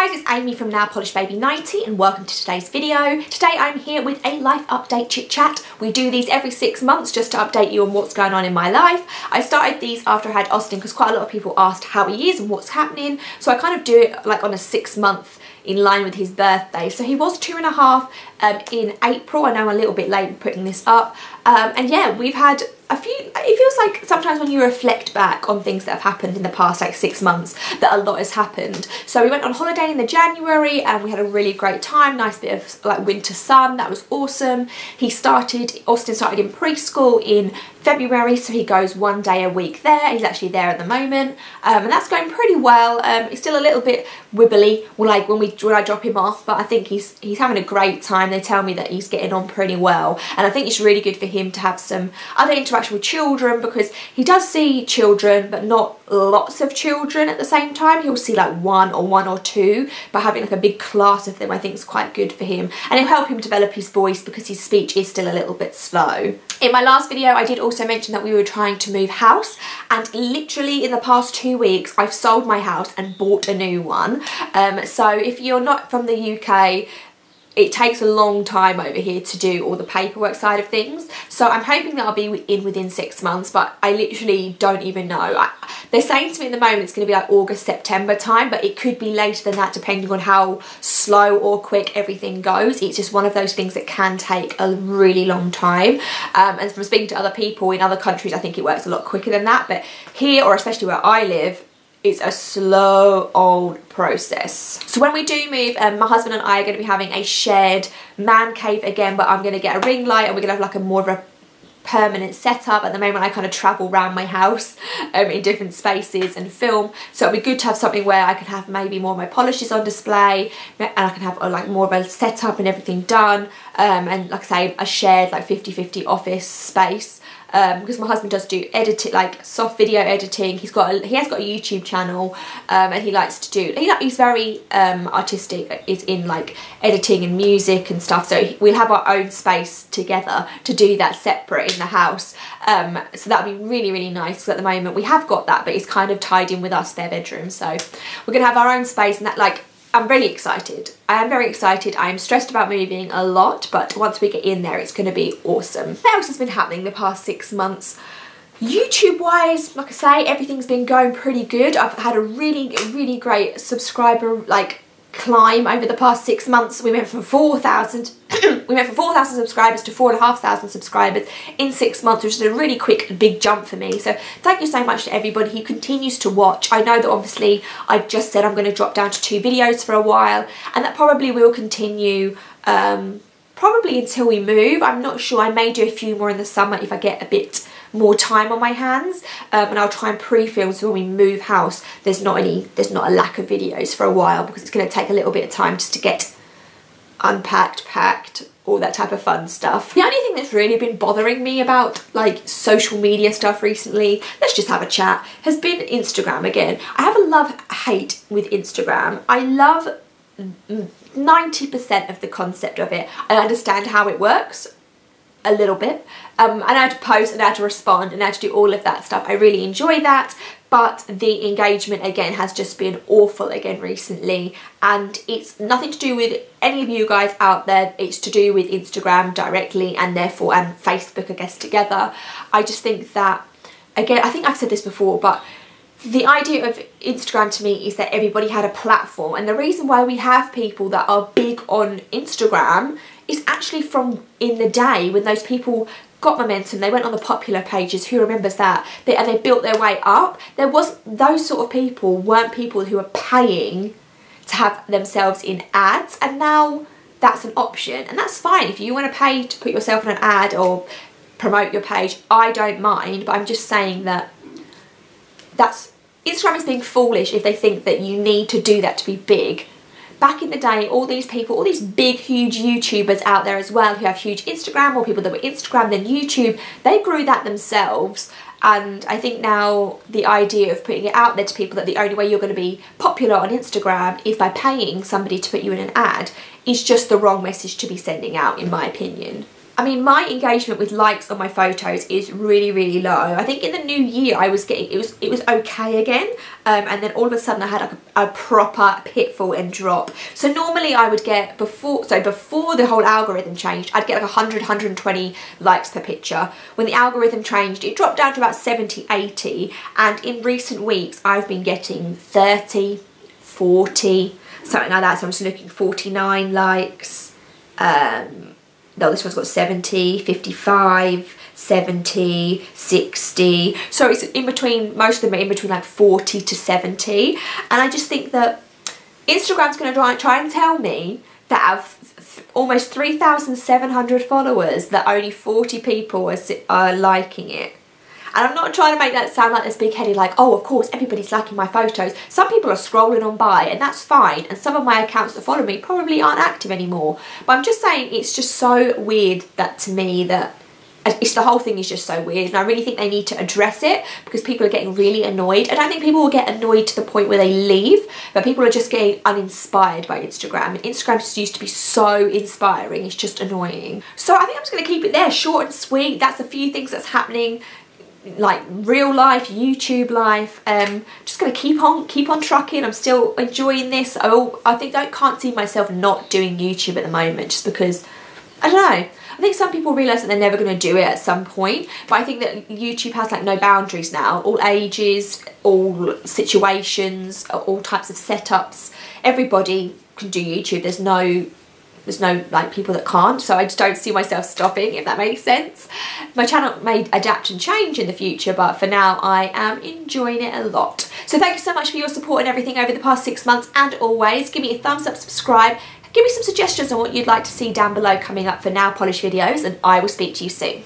guys, it's Amy from Nail Polish Baby 90 and welcome to today's video. Today I'm here with a life update chit chat. We do these every 6 months just to update you on what's going on in my life. I started these after I had Austin because quite a lot of people asked how he is and what's happening. So I kind of do it like on a 6 month in line with his birthday. So he was 2.5 in April. I know I'm a little bit late putting this up. And yeah, we've had a few, it feels like sometimes when you reflect back on things that have happened in the past like 6 months that a lot has happened. So we went on holiday in the January and we had a really great time, nice bit of like winter sun, that was awesome. Austin started in preschool in February, so he goes 1 day a week there. He's actually there at the moment, and that's going pretty well. It's still a little bit wibbly like when I drop him off, but I think he's having a great time. They tell me that he's getting on pretty well, and I think it's really good for him to have some other interaction with children because he does see children but not lots of children at the same time. He'll see like one or two, but having like a big class of them I think is quite good for him, and it'll help him develop his voice because his speech is still a little bit slow. In my last video I did also mention that we were trying to move house, and literally in the past 2 weeks I've sold my house and bought a new one. So if you're not from the UK, it takes a long time over here to do all the paperwork side of things. So I'm hoping that I'll be in within 6 months, but I literally don't even know. They're saying to me at the moment it's going to be like August, September time, but it could be later than that depending on how slow or quick everything goes. It's just one of those things that can take a really long time. And from speaking to other people in other countries, I think it works a lot quicker than that. But here, or especially where I live, it's a slow old process. So when we do move, my husband and I are going to be having a shared man cave again, but I'm going to get a ring light and we're going to have like a more of a permanent setup. At the moment I kind of travel around my house in different spaces and film, so it'd be good to have something where I can have maybe more of my polishes on display and I can have like more of a setup and everything done, and like I say, a shared like 50-50 office space. Because my husband does do editing, like soft video editing. He has got a YouTube channel, and he likes to do. He's very artistic. Is in like editing and music and stuff. So we'll have our own space together to do that separate in the house. So that would be really nice. Because at the moment we have got that, but it's kind of tied in with us, their bedroom. So we're gonna have our own space, and that like. I'm really excited. I am very excited. I am stressed about moving a lot, but once we get in there, it's going to be awesome. What else has been happening the past 6 months? YouTube wise, like I say, everything's been going pretty good. I've had a really great subscriber like climb over the past 6 months. We went from 4,000 subscribers to 4,500 subscribers in 6 months, which is a really quick big jump for me. So thank you so much to everybody who continues to watch. I know that obviously I just said I'm going to drop down to 2 videos for a while, and that probably will continue probably until we move. I'm not sure. I may do a few more in the summer if I get a bit more time on my hands, and I'll try and pre-film so when we move house there's not a lack of videos for a while, because it's going to take a little bit of time just to get unpacked, packed, all that type of fun stuff. The only thing that's really been bothering me about like social media stuff recently, let's just have a chat, has been Instagram again. I have a love-hate with Instagram. I love 90% of the concept of it. I understand how it works a little bit, and how to post and how to respond and how to do all of that stuff. I really enjoy that, but the engagement again has just been awful again recently, and it's nothing to do with any of you guys out there. It's to do with Instagram directly, and therefore and Facebook I guess together. I just think that, again, I think I've said this before, but the idea of Instagram to me is that everybody had a platform, and the reason why we have people that are big on Instagram is actually from in the day when those people got momentum, they went on the popular pages, who remembers that, and they built their way up. Those sort of people weren't people who are paying to have themselves in ads, and now that's an option, and that's fine. If you want to pay to put yourself in an ad or promote your page, I don't mind, but I'm just saying that Instagram is being foolish if they think that you need to do that to be big. Back in the day, all these people, all these big, huge YouTubers out there as well who have huge Instagram, or people that were Instagram then YouTube, they grew that themselves. And I think now the idea of putting it out there to people that the only way you're going to be popular on Instagram is by paying somebody to put you in an ad is just the wrong message to be sending out, in my opinion. I mean, my engagement with likes on my photos is really, really low. I think in the new year I was getting, it was okay again, and then all of a sudden I had like a proper pitfall and drop. So normally I would get, before the whole algorithm changed, I'd get like 100, 120 likes per picture. When the algorithm changed, it dropped down to about 70, 80, and in recent weeks I've been getting 30, 40, something like that. So I'm just looking, 49 likes, no, this one's got 70, 55, 70, 60. So it's in between, most of them are in between like 40 to 70. And I just think that Instagram's going to try and tell me that out of almost 3,700 followers, that only 40 people are liking it. And I'm not trying to make that sound like this big-headed, like, oh, of course, everybody's liking my photos. Some people are scrolling on by, and that's fine. And some of my accounts that follow me probably aren't active anymore. But I'm just saying, it's just so weird that, to me, that the whole thing is just so weird. And I really think they need to address it, because people are getting really annoyed. I don't think people will get annoyed to the point where they leave, but people are just getting uninspired by Instagram. And Instagram just used to be so inspiring. It's just annoying. So I think I'm just going to keep it there, short and sweet. That's a few things that's happening, like real life, YouTube life. Just gonna keep on trucking. I'm still enjoying this. I can't see myself not doing YouTube at the moment, just because, I don't know, I think some people realise that they're never going to do it at some point, but I think that YouTube has like no boundaries now. All ages, all situations, all types of setups, everybody can do YouTube. There's no like people that can't, so I just don't see myself stopping, if that makes sense. My channel may adapt and change in the future, but for now I am enjoying it a lot. So thank you so much for your support and everything over the past 6 months, and always give me a thumbs up, subscribe, give me some suggestions on what you'd like to see down below coming up for nail polish videos, and I will speak to you soon.